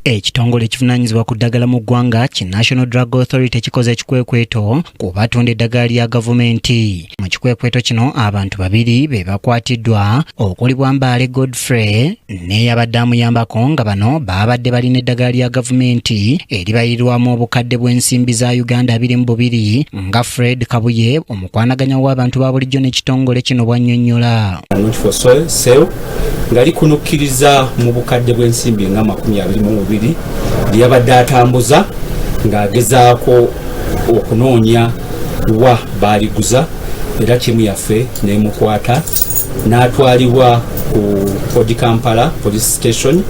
Ekitongole ekivunaanyizibwa ku ddagala mu ggwanga ki National Drug Authority kikoze ekikwekweto ku batunda eddagala lya gavumenti. Mu kikwekweto kino abantu babiri be bakwatiddwa okuli Bwambaale Godfrey n'eyabadde amuyambako nga bano babadde balina eddagala lya gavumenti eribayirirwamu obukadde bw'ensimbi za Uganda 22 nga Fred Kabuye omukwanaganya w'abantu ba bulijjo n'ekitongole kino bwannyonnyola. Nga likunukkiriza mu bukadde bw'ensimbi nga 22 lyabadde atambuza ng'agezaako okunoonya wa baaliguza era kimu yaffe n'emukwata n'atwalibwa ku Podi Kampala Police Station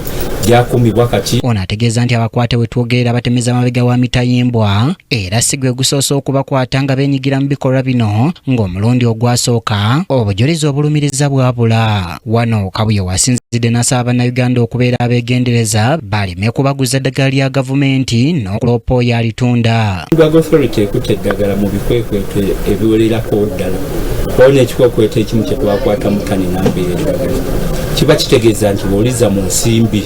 gyakuumibwa kati. Ono ategeeza nti abakwate we twogerera batemeza amabega wa mitayimbwa era si gwe gusoose okubakwata nga beenyigira mu bikolwa bino ng'omulundi ogwasooka obujulizi obulumiriza bwabula. Wano Kabuye wasinzidde n'asaba Bannayuganda okubeera abeegendereza baleme kubaguza eddagala lya gavumenti n'okuloopa oyo alitunda. Drug Authority ekutte eddagala mu bikwekweto ebiwererako ddala. Kwona ekikwekweto ekimu kye twakwata mu ttani nambeera eddagala kiba kitegeeza nti bw'oliza mu nsimbi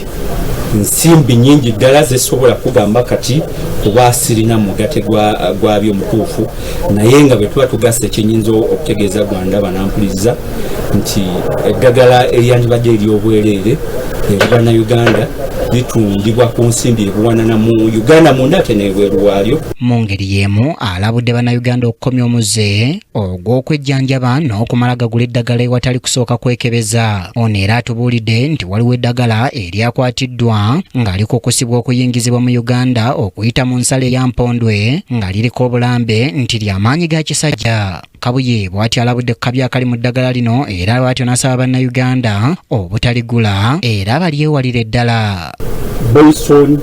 nnyingi ddala zesobola kugamba kati kuba sirina mugate gwabyo mutuufu, naye nga bwe tuba tugasa ekinyinza okutegeeza gwandaba nampuliriza nti eddagala eryandibadde ery'obwereere Bannayuganda litundibwa ku nsimbi ebuwanana mu Uganda munda ate n'ebweru waalyo. Mu ngeri y'emu alabudde Bannayuganda okukomya omuze ogw'okwejjanjaba n'okumala gagula eddagala ewatali kusooka kwekebeza. Ono era atubuulidde nti waliwo eddagala eryakwatiddwa nga likukusibwa okuyingizibwa mu Uganda okuyita mu nsalo eya Mpondwe nga liriko obulambe nti ly'amaanyi ga kisajja. Kabuye bw'atyo alabudde ku kabi akali mu ddagala lino era bw'atyo n'asaba Bannayuganda obutaligula era balyewalira eddala. Boyson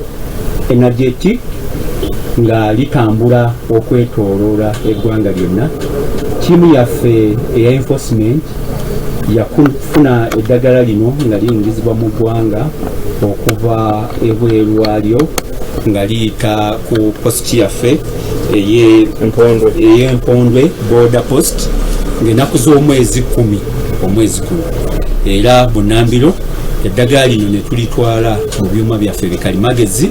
Energetic nga litambula okwetooloola eggwanga lyonna. Ttiimu yaffe eya enforcement yakufuna eddagala lino nga liyingizibwa mu ggwanga okuva ebweru waalyo nga liyita ku post yaffe ey'Empondwe border post ng'ennaku z'omwezi 10 era Bunnambiro eddagala lino ne tulitwala mu byuma byaffe bikalimagezi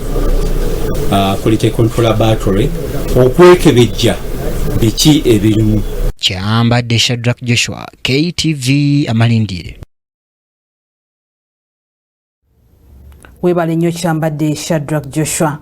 Quality Control Laboratory okwekebejja biki ebirimu. Kyambadde Shadrack Joshua, KTV Amalindire. Webale nnyo Kyambadde Shadrack Joshua.